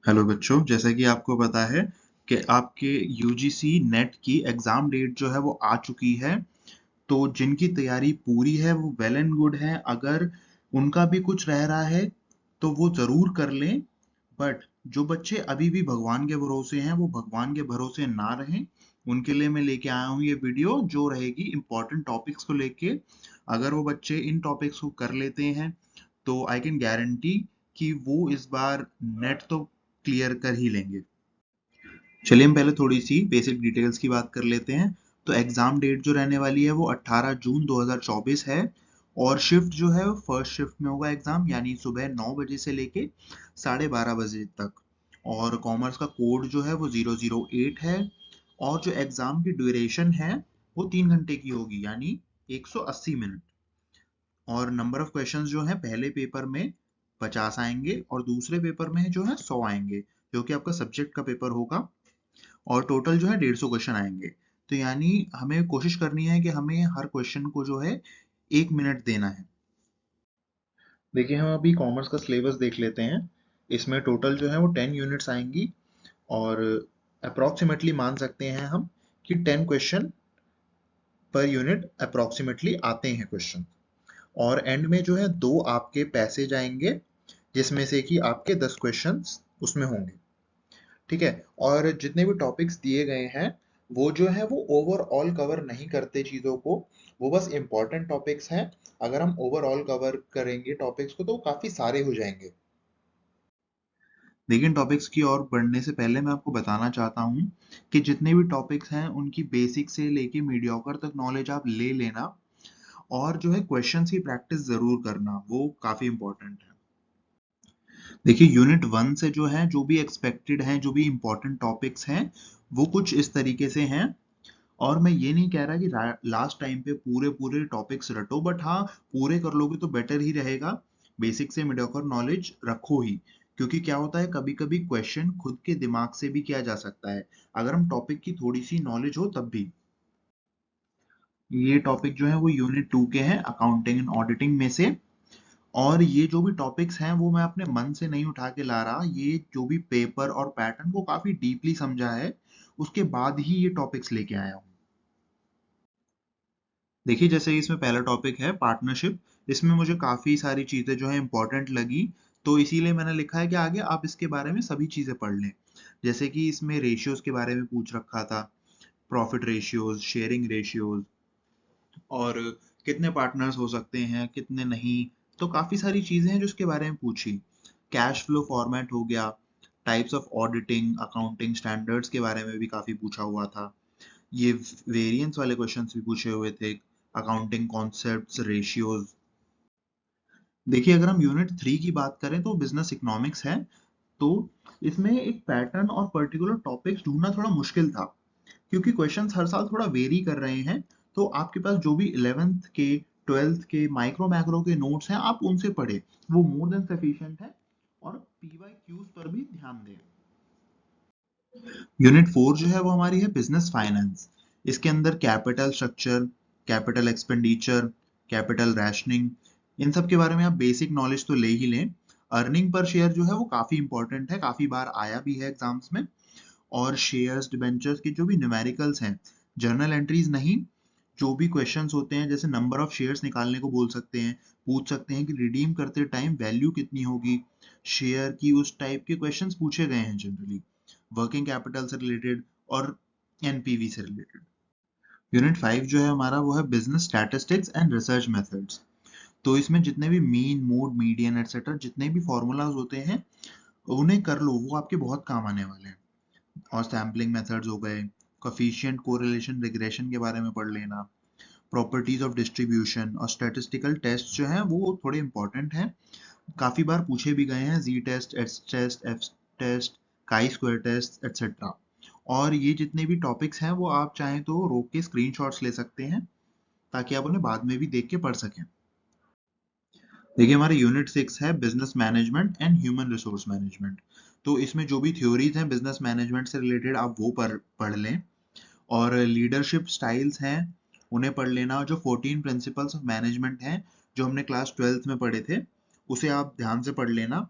Hello बच्चों, जैसा कि आपको पता है कि आपके यूजीसी नेट की एग्ज़ाम डेट जो है वो आ चुकी है। तो जिनकी तैयारी पूरी है वो वेल एंड गुड है। अगर उनका भी कुछ रह रहा है तो वो ज़रूर कर लें। बट जो बच्चे अभी भी भगवान के भरोसे हैं वो भगवान के भरोसे ना रहें। उनके लिए मैं लेके आया हूँ ये वीडियो जो रहेगी इम्पोर्टेंट टॉपिक्स को लेके। अगर वो बच्चे इन टॉपिक्स को कर लेते हैं तो आई कैन गारंटी कि वो इस बार नेट तो क्लियर कर ही लेंगे। चलिए हम पहले थोड़ी सी बेसिक डिटेल्स की बात कर लेते हैं। तो एग्जाम डेट जो रहने वाली है वो 18 जून 2024 है। और शिफ्ट जो है वो फर्स्ट शिफ्ट में होगा एग्जाम, यानी सुबह 9 बजे से लेके 12:30 बजे तक। और कॉमर्स का कोड जो है वो 008 है। और जो एग्जाम की ड्यूरेशन है वो 3 घंटे की होगी, यानी 180 मिनट। और नंबर ऑफ क्वेश्चंस जो है पहले पेपर में 50 आएंगे और दूसरे पेपर में जो है 100 आएंगे, जो कि आपका सब्जेक्ट का पेपर होगा। और टोटल जो है 150 क्वेश्चन आएंगे। तो यानी हमें कोशिश करनी है कि हमें हर क्वेश्चन को जो है 1 मिनट देना है। देखिए हम अभी कॉमर्स का सिलेबस देख लेते हैं। इसमें टोटल जो है वो 10 यूनिट्स आएंगी। और अप्रॉक्सीमेटली मान सकते हैं हम कि 10 क्वेश्चन पर यूनिट अप्रॉक्सीमेटली आते हैं क्वेश्चन। और एंड में जो है 2 आपके पैसेज आएंगे, जिसमें से कि आपके 10 क्वेश्चंस उसमें होंगे। ठीक है। और जितने भी टॉपिक्स दिए गए हैं वो जो है वो ओवरऑल कवर नहीं करते चीज़ों को। वो बस इम्पोर्टेंट टॉपिक्स हैं। अगर हम ओवरऑल कवर करेंगे टॉपिक्स को तो वो काफ़ी सारे हो जाएंगे। लेकिन टॉपिक्स की ओर बढ़ने से पहले मैं आपको बताना चाहता हूँ कि जितने भी टॉपिक्स हैं उनकी बेसिक से लेके मीडियोकर तक नॉलेज आप ले लेना। और जो है क्वेश्चंस की प्रैक्टिस ज़रूर करना, वो काफ़ी इम्पोर्टेंट है। देखिए यूनिट 1 से जो है जो भी एक्सपेक्टेड हैं, जो भी इम्पोर्टेंट टॉपिक्स हैं, वो कुछ इस तरीके से हैं। और मैं ये नहीं कह रहा कि लास्ट टाइम पे पूरे पूरे टॉपिक्स रटो, बट हाँ, पूरे कर लोगे तो बेटर ही रहेगा। बेसिक से मीडियोकर नॉलेज रखो ही। क्योंकि क्या होता है, कभी कभी क्वेश्चन खुद के दिमाग से भी किया जा सकता है, अगर हम टॉपिक की थोड़ी सी नॉलेज हो तब भी। ये टॉपिक जो है वो यूनिट 2 के हैं, अकाउंटिंग एंड ऑडिटिंग में से। और ये जो भी टॉपिक्स हैं वो मैं अपने मन से नहीं उठा के ला रहा, ये जो भी पेपर और पैटर्न को काफी डीपली समझा है उसके बाद ही ये टॉपिक्स लेके आया हूँ। देखिए जैसे इसमें पहला टॉपिक है पार्टनरशिप। इसमें मुझे काफ़ी सारी चीज़ें जो है इम्पोर्टेंट लगी। तो इसीलिए मैंने लिखा है कि आगे आप इसके बारे में सभी चीज़ें पढ़ लें। जैसे कि इसमें रेशियोज़ के बारे में पूछ रखा था, प्रॉफिट रेशियोज़, शेयरिंग रेशियोज़, और कितने पार्टनर्स हो सकते हैं, कितने नहीं। तो काफ़ी सारी चीज़ें हैं जो इसके बारे में पूछी। कैश फ्लो फॉर्मेट हो गया, types of auditing, accounting standards के बारे में भी काफ़ी पूछा हुआ था। ये वेरिएंस वाले क्वेश्चंस भी पूछे हुए थे, अकाउंटिंग कॉन्सेप्ट्स, रेशियोज। देखिए अगर हम यूनिट 3 की बात करें तो बिजनेस इकोनॉमिक्स है। तो इसमें एक पैटर्न और पर्टिकुलर टॉपिक्स ढूंढना थोड़ा मुश्किल था, क्योंकि क्वेश्चंस हर साल थोड़ा वेरी कर रहे हैं। तो आपके पास जो भी 11th के, 12th के माइक्रो मैक्रो के नोट्स हैं आप उनसे पढ़े, वो मोर देन सफिशिएंट है। और पीवाईक्यूज पर भी ध्यान दें। यूनिट 4 जो है वो हमारी है बिजनेस फाइनेंस। इसके अंदर capital structure, capital expenditure, capital rationing, इन सब के बारे में आप बेसिक नॉलेज तो ले ही लें। अर्निंग पर शेयर जो है वो काफी इंपॉर्टेंट है, काफी बार आया भी है एग्जाम्स में। और शेयर्स, डिबेंचर्स की जो भी न्यूमेरिकल्स हैं, जर्नल एंट्रीज नहीं, जो भी क्वेश्चंस होते हैं जैसे नंबर ऑफ शेयर्स निकालने को बोल सकते हैं, पूछ सकते हैं कि रिडीम करते टाइम वैल्यू कितनी होगी शेयर की, उस टाइप के क्वेश्चंस पूछे गए हैं जनरली। वर्किंग कैपिटल से रिलेटेड और एनपीवी से रिलेटेड। यूनिट 5 जो है हमारा वो है business statistics and research methods. तो इसमें जितने भी मीन, मोड, मीडियन एटसेट्रा जितने भी फॉर्मूलाज होते हैं उन्हें कर लो, वो आपके बहुत काम आने वाले हैं। और सैम्पलिंग मेथड्स हो गए, कोफिशिएंट, कोरिलेशन, रिग्रेशन के बारे में पढ़ लेना। प्रॉपर्टीज ऑफ डिस्ट्रीब्यूशन और स्टैटिस्टिकल टेस्ट जो हैं वो थोड़े इंपॉर्टेंट हैं, काफी बार पूछे भी गए हैं, G test, S test, F test, chi square test etcetera. और ये जितने भी टॉपिक्स हैं वो आप चाहें तो रोक के स्क्रीनशॉट्स ले सकते हैं, ताकि आप उन्हें बाद में भी देख के पढ़ सकें। देखिए हमारे यूनिट 6 है business management and human resource management. तो इसमें जो भी थ्योरीज हैं बिजनेस मैनेजमेंट से रिलेटेड आप वो पढ़ लें। और लीडरशिप स्टाइल्स हैं, उन्हें पढ़ लेना। जो 14 प्रिंसिपल्स ऑफ मैनेजमेंट हैं जो हमने क्लास 12th में पढ़े थे, उसे आप ध्यान से पढ़ लेना।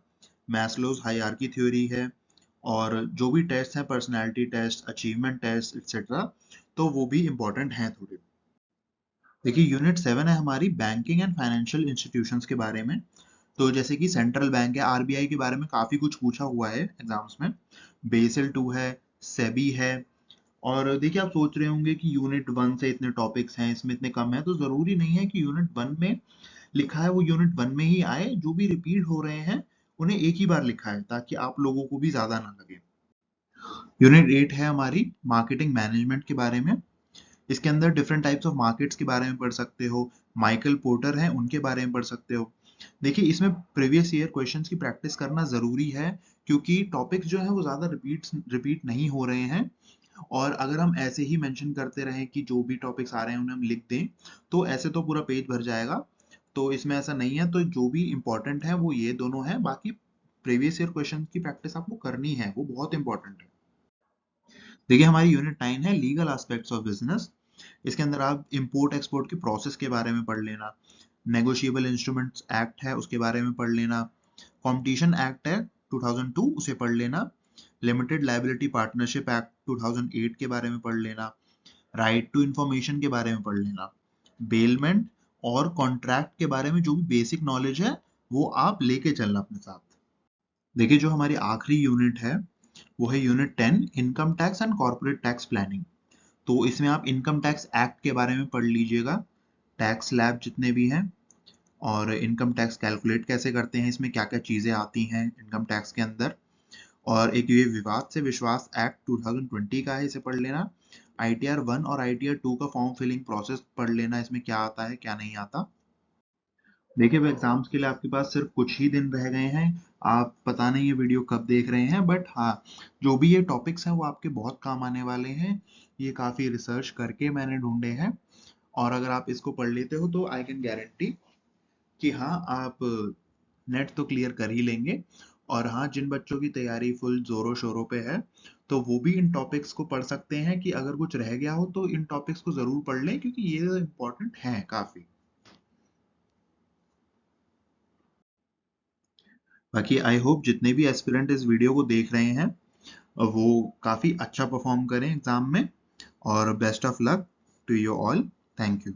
मैस्लोज हायरार्की थ्योरी है, और जो भी टेस्ट हैं, personality test, achievement test etcetera, तो वो भी इम्पोर्टेंट हैं थोड़े। देखिए यूनिट 7 है हमारी बैंकिंग एंड फाइनेंशियल इंस्टीट्यूशंस के बारे में। तो जैसे कि सेंट्रल बैंक है, आरबीआई के बारे में काफ़ी कुछ पूछा हुआ है एग्जाम्स में। बेसल 2 है, सेबी है। और देखिए आप सोच रहे होंगे कि यूनिट 1 से इतने टॉपिक्स हैं, इसमें इतने कम हैं, तो ज़रूरी नहीं है कि यूनिट 1 में लिखा है वो यूनिट 1 में ही आए। जो भी रिपीट हो रहे हैं उन्हें एक ही बार लिखा है ताकि आप लोगों को भी ज़्यादा ना लगे। यूनिट 8 है हमारी मार्केटिंग मैनेजमेंट के बारे में। इसके अंदर डिफरेंट टाइप्स ऑफ मार्केट्स के बारे में पढ़ सकते हो। माइकल पोर्टर हैं, उनके बारे में पढ़ सकते हो। देखिए इसमें प्रीवियस ईयर क्वेश्चंस की प्रैक्टिस करना ज़रूरी है क्योंकि टॉपिक्स जो हैं वो ज़्यादा रिपीट नहीं हो रहे हैं। और अगर हम ऐसे ही मेंशन करते रहें कि जो भी टॉपिक्स आ रहे हैं उन्हें हम लिख दें, तो ऐसे तो पूरा पेज भर जाएगा। तो इसमें ऐसा नहीं है, तो जो भी इम्पोर्टेंट है वो ये दोनों हैं, बाकी प्रीवियस ईयर क्वेश्चन की प्रैक्टिस आपको करनी है, वो बहुत इंपॉर्टेंट है। देखिए हमारी यूनिट 9 है लीगल एस्पेक्ट्स ऑफ बिजनेस। इसके अंदर आप इंपोर्ट एक्सपोर्ट के प्रोसेस के बारे में पढ़ लेना। नेगोशिएबल इंस्ट्रूमेंट्स एक्ट है उसके बारे में पढ़ लेना। कंपटीशन एक्ट है 2002, उसे पढ़ लेना। लिमिटेड लायबिलिटी पार्टनरशिप एक्ट 2008 के बारे में पढ़ लेना। राइट टू इंफॉर्मेशन के बारे में पढ़ लेना। बेलमेंट और कॉन्ट्रैक्ट के बारे में जो भी बेसिक नॉलेज है वो आप लेके चलना अपने साथ। देखिए जो हमारी आखिरी यूनिट है वो है unit 10, income tax and corporate tax planning. तो इसमें आप इनकम टैक्स एक्ट के बारे में पढ़ लीजिएगा, टैक्स स्लैब जितने भी हैं, और इनकम टैक्स कैलकुलेट कैसे करते हैं, इसमें क्या क्या चीज़ें आती हैं इनकम टैक्स के अंदर। और एक ये विवाद से विश्वास एक्ट 2020 का है, इसे पढ़ लेना। ITR 1 और ITR 2 का फॉर्म फिलिंग प्रोसेस पढ़ लेना, इसमें क्या आता है क्या नहीं आता। देखिए अब एग्जाम्स के लिए आपके पास सिर्फ कुछ ही दिन रह गए हैं। आप पता नहीं ये वीडियो कब देख रहे हैं, बट हाँ, जो भी ये टॉपिक्स हैं वो आपके बहुत काम आने वाले हैं। ये काफ़ी रिसर्च करके मैंने ढूंढे हैं। और अगर आप इसको पढ़ लेते हो तो आई कैन गारंटी कि हाँ आप नेट तो क्लियर कर ही लेंगे। और हाँ, जिन बच्चों की तैयारी फुल जोरों शोरों पे है तो वो भी इन टॉपिक्स को पढ़ सकते हैं कि अगर कुछ रह गया हो तो इन टॉपिक्स को ज़रूर पढ़ लें क्योंकि ये इम्पोर्टेंट हैं काफ़ी। बाकी आई होप जितने भी एस्पिरेंट इस वीडियो को देख रहे हैं वो काफ़ी अच्छा परफॉर्म करें एग्जाम में। और best of luck to you all. Thank you.